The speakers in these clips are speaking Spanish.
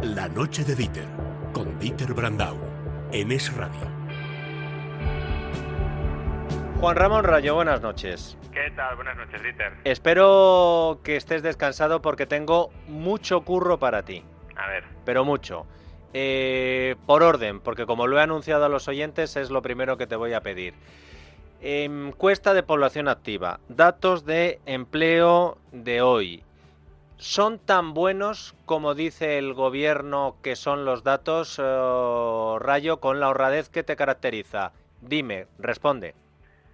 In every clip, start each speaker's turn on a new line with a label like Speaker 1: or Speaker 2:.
Speaker 1: La noche de Dieter, con Dieter Brandau, en Es Radio.
Speaker 2: Juan Ramón Rayo, buenas noches.
Speaker 3: ¿Qué tal? Buenas noches, Dieter.
Speaker 2: Espero que estés descansado porque tengo mucho curro para ti.
Speaker 3: A ver.
Speaker 2: Pero mucho. Por orden, porque como lo he anunciado a los oyentes, es lo primero que te voy a pedir. Encuesta de población activa. Datos de empleo de hoy. ¿Son tan buenos como dice el gobierno que son los datos, Rayo, con la honradez que te caracteriza? Dime, responde.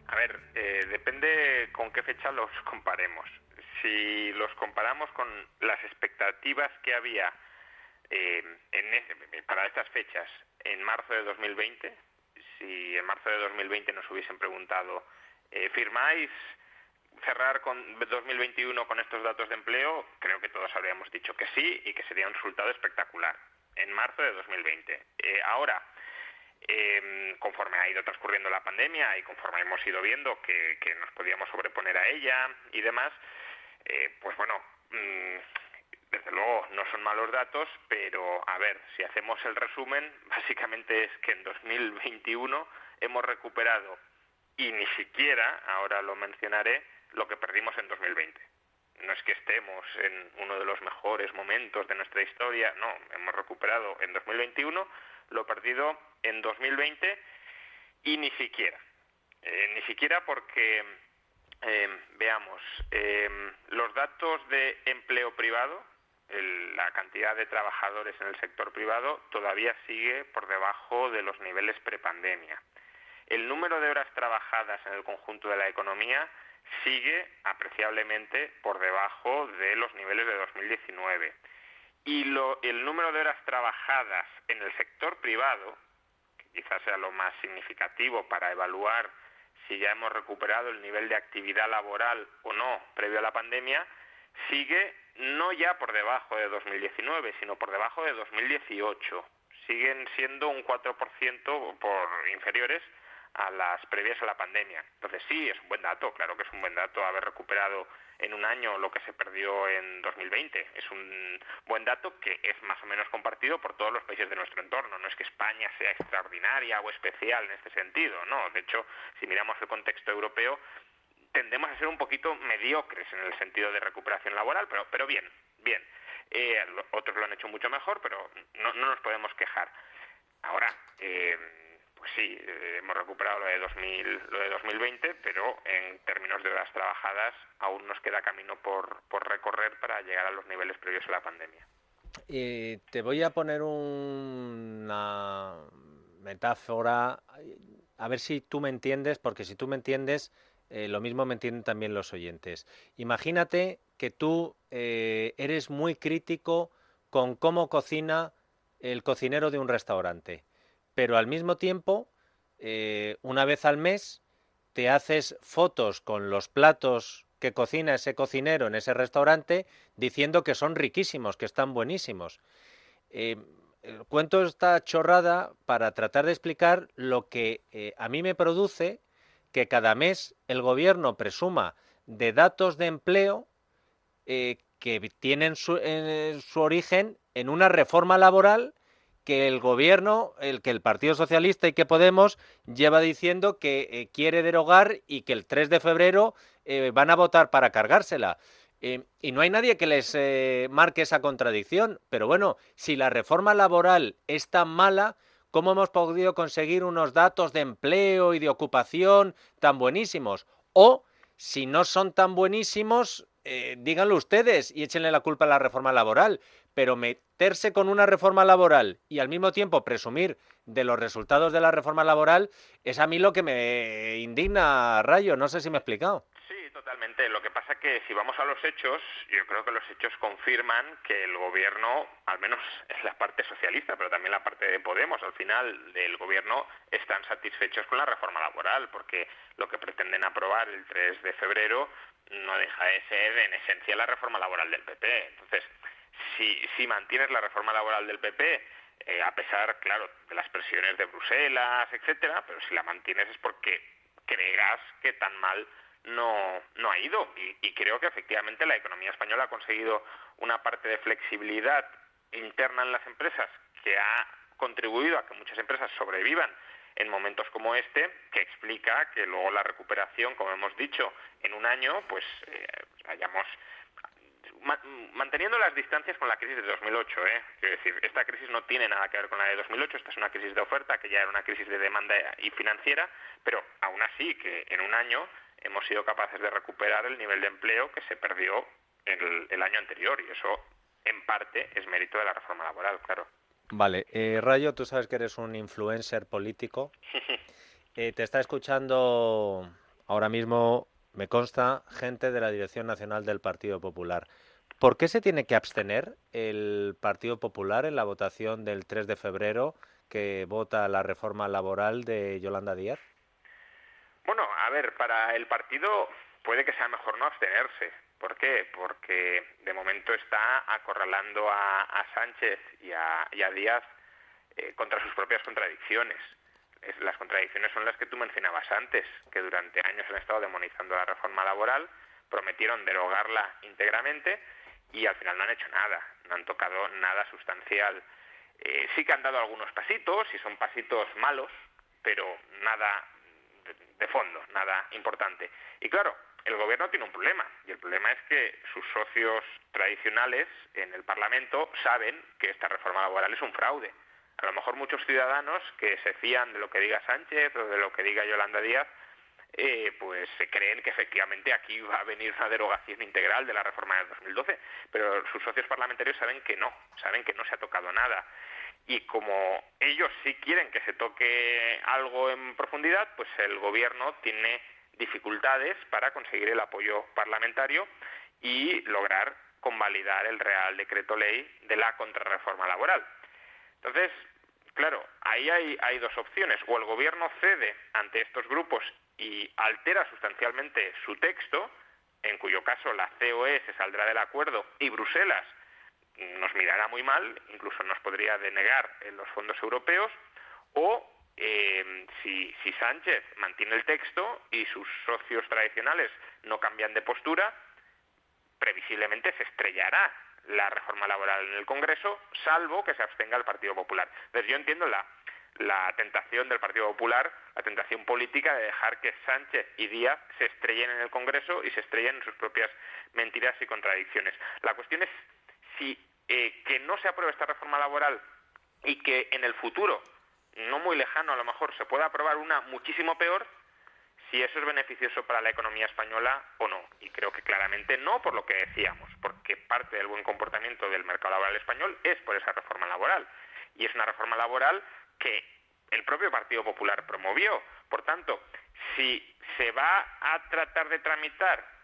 Speaker 3: A ver, depende con qué fecha los comparemos. Si los comparamos con las expectativas que había para estas fechas en marzo de 2020, si en marzo de 2020 nos hubiesen preguntado, ¿firmáis cerrar con 2021 con estos datos de empleo? Creo que todos habríamos dicho que sí y que sería un resultado espectacular en marzo de 2020. Ahora, conforme ha ido transcurriendo la pandemia y conforme hemos ido viendo que nos podíamos sobreponer a ella y demás, pues bueno, desde luego no son malos datos, pero a ver, si hacemos el resumen, básicamente es que en 2021 hemos recuperado, y ni siquiera, ahora lo mencionaré, lo que perdimos en 2020. No es que estemos en uno de los mejores momentos de nuestra historia, no, hemos recuperado en 2021 lo perdido en 2020 y ni siquiera porque, veamos, los datos de empleo privado, la cantidad de trabajadores en el sector privado todavía sigue por debajo de los niveles prepandemia. El número de horas trabajadas en el conjunto de la economía sigue apreciablemente por debajo de los niveles de 2019. Y el número de horas trabajadas en el sector privado, que quizás sea lo más significativo para evaluar si ya hemos recuperado el nivel de actividad laboral o no previo a la pandemia, sigue no ya por debajo de 2019, sino por debajo de 2018. Siguen siendo un 4% por inferiores a las previas a la pandemia. Entonces sí, es un buen dato, claro que es un buen dato haber recuperado en un año lo que se perdió en 2020. Es un buen dato que es más o menos compartido por todos los países de nuestro entorno. No es que España sea extraordinaria o especial en este sentido, no. De hecho, si miramos el contexto europeo, tendemos a ser un poquito mediocres en el sentido de recuperación laboral, pero bien. Otros lo han hecho mucho mejor, pero no nos podemos quejar. Ahora, pues sí, hemos recuperado lo de 2020, pero en términos de horas trabajadas aún nos queda camino por recorrer para llegar a los niveles previos a la pandemia.
Speaker 2: Te voy a poner una metáfora, a ver si tú me entiendes, porque si tú me entiendes, lo mismo me entienden también los oyentes. Imagínate que tú eres muy crítico con cómo cocina el cocinero de un restaurante, pero al mismo tiempo, una vez al mes, te haces fotos con los platos que cocina ese cocinero en ese restaurante diciendo que son riquísimos, que están buenísimos. Cuento esta chorrada para tratar de explicar lo que a mí me produce que cada mes el gobierno presuma de datos de empleo que tienen su origen en una reforma laboral que el gobierno, que el Partido Socialista y que Podemos lleva diciendo que quiere derogar y que el 3 de febrero van a votar para cargársela. Y no hay nadie que les marque esa contradicción. Pero bueno, si la reforma laboral es tan mala, ¿cómo hemos podido conseguir unos datos de empleo y de ocupación tan buenísimos? O, si no son tan buenísimos, díganlo ustedes y échenle la culpa a la reforma laboral. Pero meterse con una reforma laboral y al mismo tiempo presumir de los resultados de la reforma laboral es a mí lo que me indigna, Rayo. No sé si me he explicado.
Speaker 3: Sí, totalmente. Lo que pasa es que si vamos a los hechos, yo creo que los hechos confirman que el gobierno, al menos es la parte socialista, pero también la parte de Podemos, al final del gobierno están satisfechos con la reforma laboral, porque lo que pretenden aprobar el 3 de febrero no deja de ser en esencia la reforma laboral del PP. Entonces, si mantienes la reforma laboral del PP, a pesar, claro, de las presiones de Bruselas, etcétera, pero si la mantienes es porque creerás que tan mal no ha ido. Y creo que efectivamente la economía española ha conseguido una parte de flexibilidad interna en las empresas que ha contribuido a que muchas empresas sobrevivan en momentos como este, que explica que luego la recuperación, como hemos dicho, en un año, pues hayamos manteniendo las distancias con la crisis de 2008, Quiero decir, esta crisis no tiene nada que ver con la de 2008, esta es una crisis de oferta, que ya era una crisis de demanda y financiera, pero aún así que en un año hemos sido capaces de recuperar el nivel de empleo que se perdió el año anterior, y eso en parte es mérito de la reforma laboral, claro.
Speaker 2: Vale, Rayo, tú sabes que eres un influencer político. Te está escuchando ahora mismo, me consta, gente de la Dirección Nacional del Partido Popular. ¿Por qué se tiene que abstener el Partido Popular en la votación del 3 de febrero que vota la reforma laboral de Yolanda Díaz?
Speaker 3: Bueno, a ver, para el partido puede que sea mejor no abstenerse. ¿Por qué? Porque de momento está acorralando a Sánchez y a Díaz contra sus propias contradicciones. Las contradicciones son las que tú mencionabas antes, que durante años han estado demonizando la reforma laboral, prometieron derogarla íntegramente y al final no han hecho nada, no han tocado nada sustancial. Sí que han dado algunos pasitos, y son pasitos malos, pero nada de fondo, nada importante. Y claro, el gobierno tiene un problema, y el problema es que sus socios tradicionales en el Parlamento saben que esta reforma laboral es un fraude. A lo mejor muchos ciudadanos que se fían de lo que diga Sánchez o de lo que diga Yolanda Díaz, pues se creen que efectivamente aquí va a venir una derogación integral de la reforma del 2012, pero sus socios parlamentarios saben que no se ha tocado nada. Y como ellos sí quieren que se toque algo en profundidad, pues el gobierno tiene dificultades para conseguir el apoyo parlamentario y lograr convalidar el Real Decreto Ley de la contrarreforma laboral. Entonces, claro, ahí hay dos opciones. O el gobierno cede ante estos grupos y altera sustancialmente su texto, en cuyo caso la COE se saldrá del acuerdo y Bruselas nos mirará muy mal, incluso nos podría denegar los fondos europeos, o si Sánchez mantiene el texto y sus socios tradicionales no cambian de postura, previsiblemente se estrellará la reforma laboral en el Congreso, salvo que se abstenga el Partido Popular. Entonces yo entiendo la tentación del Partido Popular, la tentación política de dejar que Sánchez y Díaz se estrellen en el Congreso y se estrellen en sus propias mentiras y contradicciones. La cuestión es si que no se apruebe esta reforma laboral y que en el futuro, no muy lejano a lo mejor, se pueda aprobar una muchísimo peor, si eso es beneficioso para la economía española o no. Y creo que claramente no, por lo que decíamos, porque parte del buen comportamiento del mercado laboral español es por esa reforma laboral. Y es una reforma laboral que el propio Partido Popular promovió. Por tanto, si se va a tratar de tramitar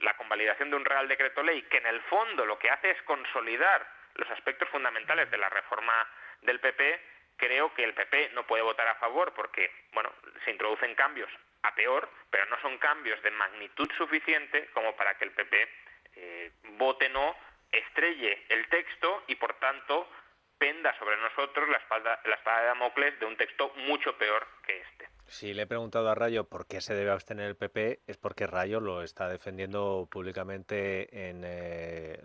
Speaker 3: la convalidación de un Real Decreto Ley que en el fondo lo que hace es consolidar los aspectos fundamentales de la reforma del PP, creo que el PP no puede votar a favor porque, bueno, se introducen cambios a peor, pero no son cambios de magnitud suficiente como para que el PP vote no, estrelle el texto y, por tanto, penda sobre nosotros la espada de Damocles de un texto mucho peor que este.
Speaker 2: Si le he preguntado a Rayo por qué se debe abstener el PP, es porque Rayo lo está defendiendo públicamente en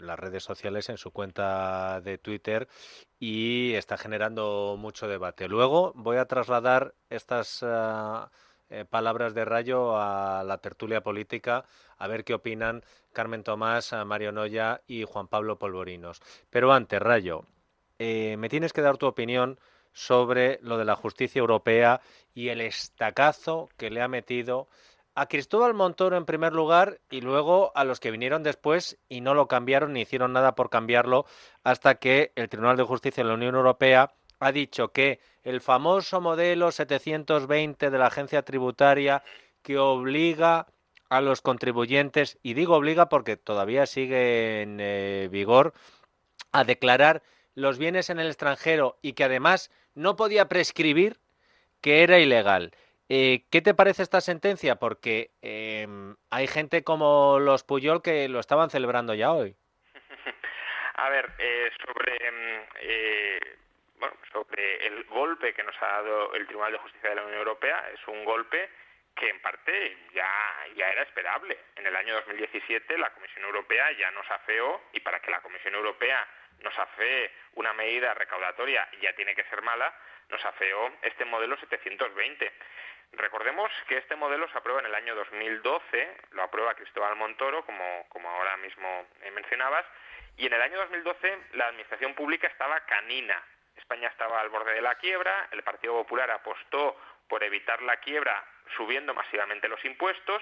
Speaker 2: las redes sociales, en su cuenta de Twitter, y está generando mucho debate. Luego voy a trasladar estas palabras de Rayo a la tertulia política, a ver qué opinan Carmen Tomás, Mario Noya y Juan Pablo Polvorinos. Pero antes, Rayo, me tienes que dar tu opinión sobre lo de la justicia europea y el estacazo que le ha metido a Cristóbal Montoro en primer lugar y luego a los que vinieron después y no lo cambiaron ni hicieron nada por cambiarlo hasta que el Tribunal de Justicia de la Unión Europea ha dicho que el famoso modelo 720 de la agencia tributaria que obliga a los contribuyentes, y digo obliga porque todavía sigue en vigor, a declarar los bienes en el extranjero y que además no podía prescribir, que era ilegal. ¿Qué te parece esta sentencia? Porque hay gente como los Puyol que lo estaban celebrando ya hoy.
Speaker 3: A ver, sobre el golpe que nos ha dado el Tribunal de Justicia de la Unión Europea, es un golpe que en parte ya era esperable. En el año 2017 la Comisión Europea ya nos afeó, y para que la Comisión Europea nos afee una medida recaudatoria y ya tiene que ser mala, nos afeó este modelo 720. Recordemos que este modelo se aprueba en el año 2012, lo aprueba Cristóbal Montoro, como ahora mismo mencionabas, y en el año 2012 la administración pública estaba canina. España estaba al borde de la quiebra, el Partido Popular apostó por evitar la quiebra subiendo masivamente los impuestos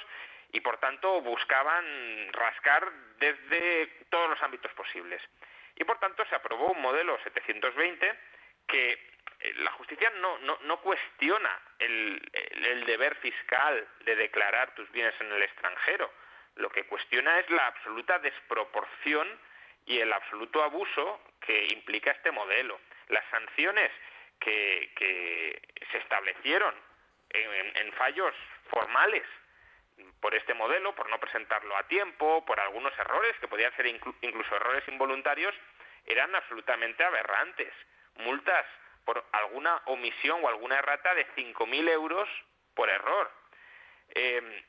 Speaker 3: y por tanto buscaban rascar desde todos los ámbitos posibles. Y por tanto se aprobó un modelo 720 que la justicia no cuestiona el deber fiscal de declarar tus bienes en el extranjero. Lo que cuestiona es la absoluta desproporción y el absoluto abuso que implica este modelo. Las sanciones que se establecieron en fallos formales por este modelo, por no presentarlo a tiempo, por algunos errores, que podían ser incluso errores involuntarios, eran absolutamente aberrantes. Multas por alguna omisión o alguna errata de 5.000 euros por error.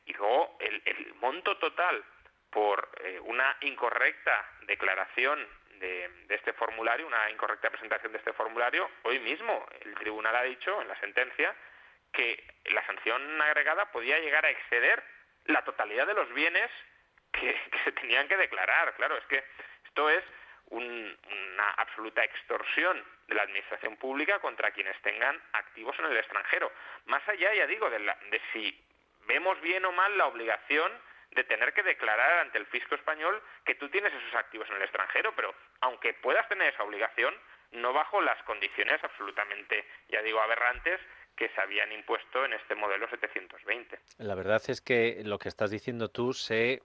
Speaker 3: Y luego el monto total por una incorrecta declaración de este formulario, una incorrecta presentación de este formulario, hoy mismo el tribunal ha dicho en la sentencia que la sanción agregada podía llegar a exceder la totalidad de los bienes que se tenían que declarar. Claro, es que esto es una absoluta extorsión de la administración pública contra quienes tengan activos en el extranjero. Más allá, ya digo, de si vemos bien o mal la obligación de tener que declarar ante el fisco español que tú tienes esos activos en el extranjero, pero aunque puedas tener esa obligación, no bajo las condiciones absolutamente, ya digo, aberrantes que se habían impuesto en este modelo 720.
Speaker 2: La verdad es que lo que estás diciendo tú se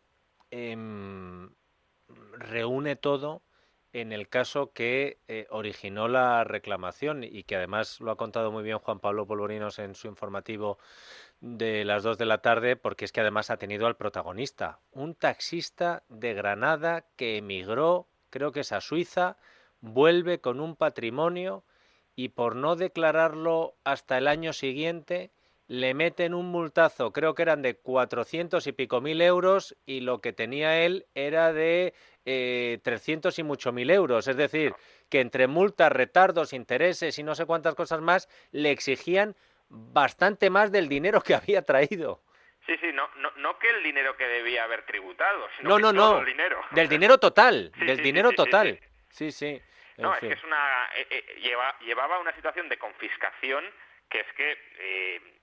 Speaker 2: reúne todo en el caso que originó la reclamación y que además lo ha contado muy bien Juan Pablo Polvorinos en su informativo de las 2 de la tarde, porque es que además ha tenido al protagonista, un taxista de Granada que emigró, creo que es a Suiza, vuelve con un patrimonio y por no declararlo hasta el año siguiente le meten un multazo, creo que eran de 400 y pico mil euros y lo que tenía él era de 300 y mucho mil euros. Es decir, que entre multas, retardos, intereses y no sé cuántas cosas más, le exigían bastante más del dinero que había traído.
Speaker 3: Sí, no que el dinero que debía haber tributado, sino todo el dinero.
Speaker 2: Del dinero total,
Speaker 3: sí,
Speaker 2: del
Speaker 3: sí,
Speaker 2: dinero
Speaker 3: sí,
Speaker 2: total.
Speaker 3: Sí.
Speaker 2: Sí.
Speaker 3: No, es que es una llevaba una situación de confiscación que es que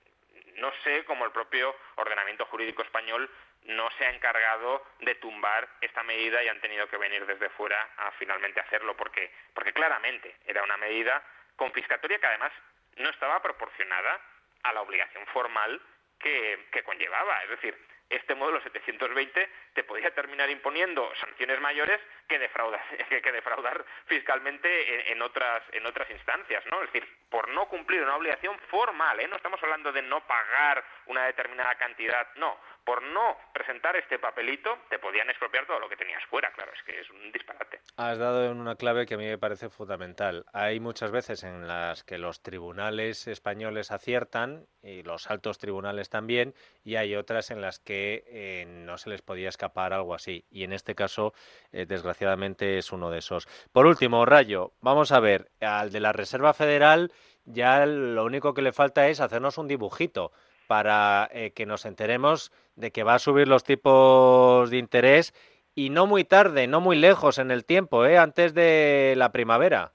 Speaker 3: no sé cómo el propio ordenamiento jurídico español no se ha encargado de tumbar esta medida y han tenido que venir desde fuera a finalmente hacerlo porque claramente era una medida confiscatoria que además no estaba proporcionada a la obligación formal que conllevaba. Es decir, este modelo 720 te podía terminar imponiendo sanciones mayores que defraudar fiscalmente en otras instancias, ¿no? Es decir, por no cumplir una obligación formal, no estamos hablando de no pagar una determinada cantidad, no, por no presentar este papelito te podían expropiar todo lo que tenías fuera. Claro, es que es un disparate.
Speaker 2: Has dado en una clave que a mí me parece fundamental. Hay muchas veces en las que los tribunales españoles aciertan y los altos tribunales también, y hay otras en las que no se les podía escapar algo así. Y en este caso, desgraciadamente, es uno de esos. Por último, Rayo, vamos a ver, al de la Reserva Federal ya lo único que le falta es hacernos un dibujito para que nos enteremos de que va a subir los tipos de interés y no muy tarde, no muy lejos en el tiempo, antes de la primavera.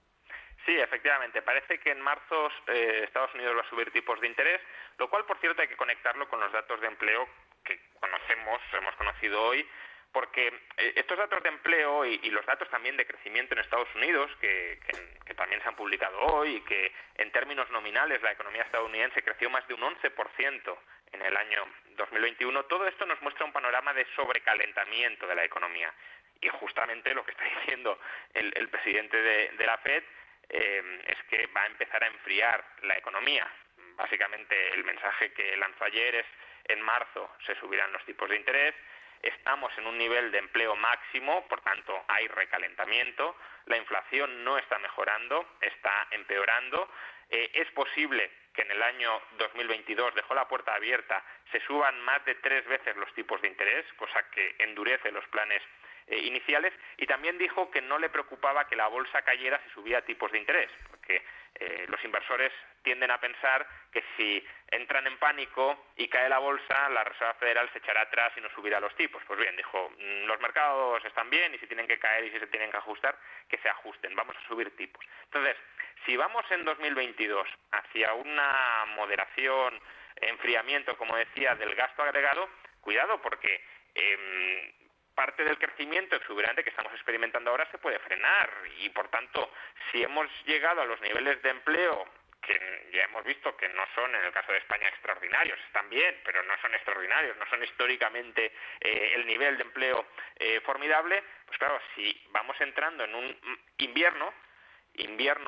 Speaker 3: Sí, efectivamente. Parece que en marzo Estados Unidos va a subir tipos de interés, lo cual, por cierto, hay que conectarlo con los datos de empleo que hemos conocido hoy, porque estos datos de empleo y los datos también de crecimiento en Estados Unidos, que también se han publicado hoy, y que en términos nominales la economía estadounidense creció más de un 11% en el año 2021, todo esto nos muestra un panorama de sobrecalentamiento de la economía. Y justamente lo que está diciendo el presidente de la FED es que va a empezar a enfriar la economía. Básicamente el mensaje que lanzó ayer es: en marzo se subirán los tipos de interés, estamos en un nivel de empleo máximo, por tanto hay recalentamiento, la inflación no está mejorando, está empeorando, es posible que en el año 2022, dejó la puerta abierta, se suban más de 3 veces los tipos de interés, cosa que endurece los planes iniciales, y también dijo que no le preocupaba que la bolsa cayera si subía tipos de interés, porque los inversores tienden a pensar que si entran en pánico y cae la bolsa, la Reserva Federal se echará atrás y no subirá los tipos. Pues bien, dijo, los mercados están bien y si tienen que caer y si se tienen que ajustar, que se ajusten, vamos a subir tipos. Entonces, si vamos en 2022 hacia una moderación, enfriamiento, como decía, del gasto agregado, cuidado porque parte del crecimiento exuberante que estamos experimentando ahora se puede frenar y, por tanto, si hemos llegado a los niveles de empleo que ya hemos visto que no son, en el caso de España, extraordinarios, están bien, pero no son extraordinarios, no son históricamente el nivel de empleo formidable, pues claro, si vamos entrando en un invierno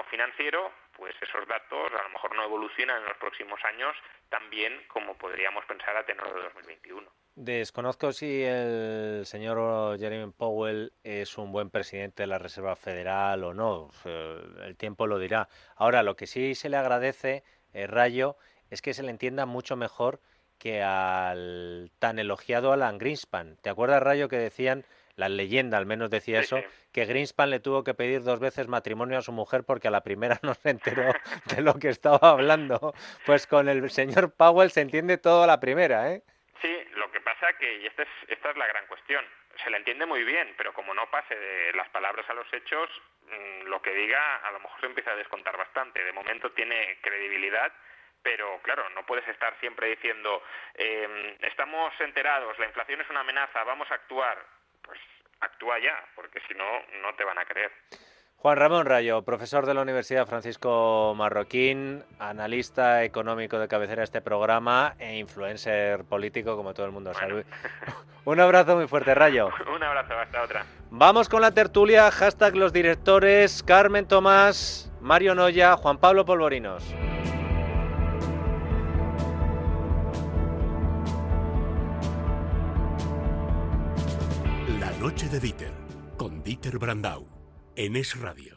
Speaker 3: financiero, pues esos datos a lo mejor no evolucionan en los próximos años tan bien como podríamos pensar a tenor de 2021.
Speaker 2: Desconozco si el señor Jerome Powell es un buen presidente de la Reserva Federal o no, el tiempo lo dirá. Ahora, lo que sí se le agradece, Rayo, es que se le entienda mucho mejor que al tan elogiado Alan Greenspan. ¿Te acuerdas, Rayo, que decían, la leyenda al menos decía eso, que Greenspan le tuvo que pedir 2 veces matrimonio a su mujer porque a la primera no se enteró de lo que estaba hablando? Pues con el señor Powell se entiende todo a la primera, ¿eh?
Speaker 3: Sí, lo que pasa que, y esta es la gran cuestión, se le entiende muy bien, pero como no pase de las palabras a los hechos, lo que diga a lo mejor se empieza a descontar bastante. De momento tiene credibilidad, pero claro, no puedes estar siempre diciendo estamos enterados, la inflación es una amenaza, vamos a actuar. Pues actúa ya, porque si no, no te van a creer.
Speaker 2: Juan Ramón Rayo, profesor de la Universidad Francisco Marroquín, analista económico de cabecera de este programa e influencer político, como todo el mundo sabe. Un abrazo muy fuerte, Rayo.
Speaker 3: Un abrazo, hasta otra.
Speaker 2: Vamos con la tertulia, hashtag los directores, Carmen Tomás, Mario Noya, Juan Pablo Polvorinos.
Speaker 1: La noche de Dieter, con Dieter Brandau, en Es Radio.